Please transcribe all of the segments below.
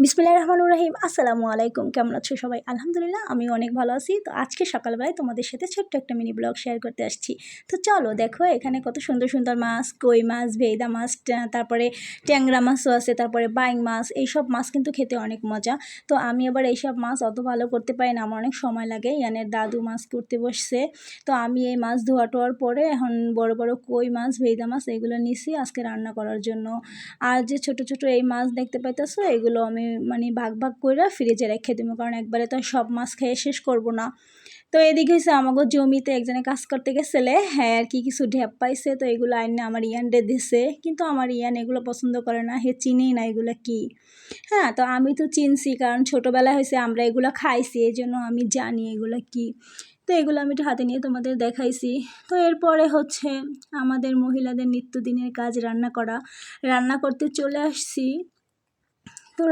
বিসমিল্লাহির রহমানির রহিম। আসসালামু আলাইকুম। কেমন আছো সবাই? আলহামদুলিল্লাহ আমি অনেক ভালো আছি। তো আজকে সকালবেলায় তোমাদের সাথে ছোট্ট একটা মিনি ব্লগ শেয়ার করতে আসছি। তো চলো দেখো এখানে কত সুন্দর সুন্দর মাছ, কই মাছ, ভেদা মাছ, তারপরে ট্যাংরা মাছও আছে, তারপরে বাইং মাছ। এইসব মাছ কিন্তু খেতে অনেক মজা। তো আমি আবার এইসব মাছ অত ভালো করতে পারি না, আমার অনেক সময় লাগে। ইয়ানের দাদু মাছ করতে বসছে। তো আমি এই মাছ ধোয়া টোয়ার পরে এখন বড় বড় কই মাছ, ভেদা মাছ এগুলো নিছি আজকে রান্না করার জন্য। আর যে ছোট ছোট এই মাছ দেখতে পাইতেছো এগুলো আমি ভাগ ভাগ করে ফ্রিজে রেখে দেবো, কারণ একবারে তো সব মাছ খেয়ে শেষ করব না। তো এদিকে হচ্ছে আমাকে জমিতে একজনে কাজ করতে গেছিলে, হ্যাঁ আর কি কিছু ঢেপ পাইছে, তো এগুলো আইনে আমার ইয়ানডে দিছে, কিন্তু আমার ইয়ান এগুলো পছন্দ করে না, হে চিনেই না এগুলো কি। হ্যাঁ, তো আমি তো চিনছি, কারণ ছোটোবেলায় হয়েছে আমরা এগুলো খাইছি, এই জন্য আমি জানি এগুলো কি। তো এগুলো আমি একটু হাতে নিয়ে তোমাদের দেখাইছি। তো এরপরে হচ্ছে আমাদের মহিলাদের নিত্যদিনের কাজ রান্না করা। রান্না করতে চলে আসছি। তো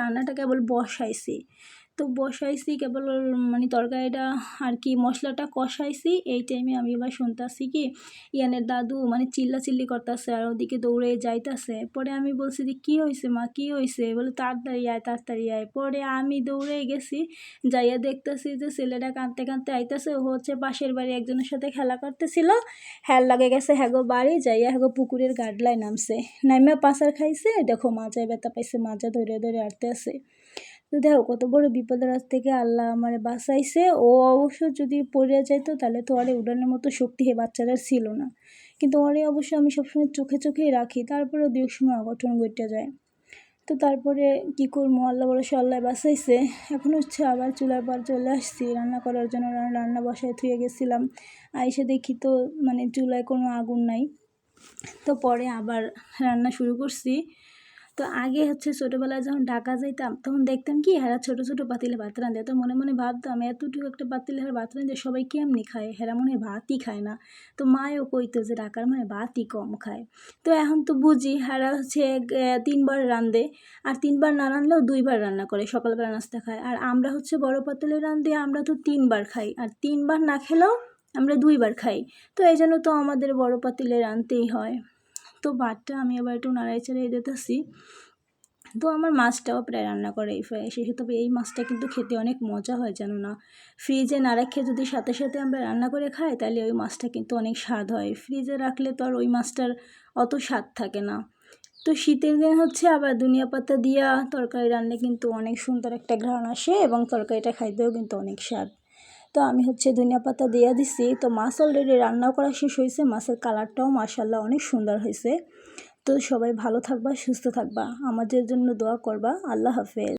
রান্নাটা কেবল বসাইছি। তো বসাইছি কেবল, তরকারিটা আর কি মশলাটা কষাইছি। এই টাইমে আমি এবার শুনতেছি কি ইয়ানের দাদু চিল্লাচিল্লি করতেছে আর ওদিকে দৌড়ে যাইতেছে। পরে আমি বলছি যে কী হয়েছে মা, কী হয়েছে? বলে তাড়াতাড়ি আয়, তাড়াতাড়ি আয়। পরে আমি দৌড়ে গেছি, যাইয়া দেখতেছি যে ছেলেটা কাঁদতে কাঁদতে আইতেছে। ও হচ্ছে পাশের বাড়ি একজনের সাথে খেলা করতেছিল, হ্যাঁ লাগে গেছে হ্যাগো বাড়ি, যাইয়া হ্যাগো পুকুরের গাডলায় নামছে। নাইমা পাশার খাইছে, দেখো মাজায় ব্যথা পাইছে, মাজা ধরে ধরে আটতে আছে। তো দেখো কত বড় বিপদের হাত থেকে আল্লাহ আমারে বাঁচাইছে। ও অবশ্য যদি পড়ে যাইতো তাহলে তো আরে উড়ানোর মতো শক্তি হে বাচ্চারা ছিল না, কিন্তু ওরে অবশ্য আমি সবসময় চোখে চোখেই রাখি, তারপরেও দু এক সময় অঘটন ঘটে যায়। তো তারপরে কী করবো, আল্লাহ বলে আল্লাহ বাঁচাইছে। এখন হচ্ছে আবার চুলার পার চলে আসছি রান্না করার জন্য। রান্না বসায় থুয়ে গেছিলাম, আইসে দেখি তো চুলায় কোনো আগুন নাই। তো পরে আবার রান্না শুরু করছি। তো আগে হচ্ছে ছোটোবেলায় যখন ঢাকা যাইতাম তখন দেখতাম কি হেরা ছোটো ছোটো পাতিলে ভাত রাঁধে। তো মনে মনে ভাবতাম এতটুকু একটা পাতিলে হেরা ভাত রাঁধে সবাই কেমনি খায়, হেরা মনে হয় ভাতই খায় না। তো মায়ও কইতো যে ঢাকার ভাতই কম খায়। তো এখন তো বুঝি হেরা হচ্ছে 3বার রাঁধে, আর 3বার না রাঁধলেও 2বার রান্না করে, সকালবেলা নাস্তা খায়। আর আমরা হচ্ছে বড় পাতিলে রাঁধে, আমরা তো 3বার খাই, আর 3বার না খেলেও আমরা 2বার খাই। তো এই জন্য তো আমাদের বড় পাতিলে রাঁধতেই হয়। তো ভাতটা আমি আবার একটু নাড়াই চাড়াই দিতেছি। তো আমার মাছটাও প্রায় রান্না করে শেষ, তবে এই মাছটা কিন্তু খেতে অনেক মজা হয় জানো না। ফ্রিজে না রেখে যদি সাথে সাথে আমরা রান্না করে খাই তাহলে ওই মাছটা কিন্তু অনেক স্বাদ হয়। ফ্রিজে রাখলে তো আর ওই মাছটার অত স্বাদ থাকে না। তো শীতের দিন হচ্ছে আবার ধনিয়া পাতা দিয়া তরকারি রান্না কিন্তু অনেক সুন্দর একটা ঘ্রাণ আসে, এবং তরকারিটা খাইতেও কিন্তু অনেক স্বাদ। তো আমি হচ্ছে ধনিয়া পাতা দিয়ে দিছি। তো মাছ অলরেডি রান্নাও করা শেষ হয়েছে, মাছের কালারটাও মাশাআল্লাহ অনেক সুন্দর হয়েছে। তো সবাই ভালো থাকবা, সুস্থ থাকবা, আমাদের জন্য দোয়া করবা। আল্লাহ হাফেজ।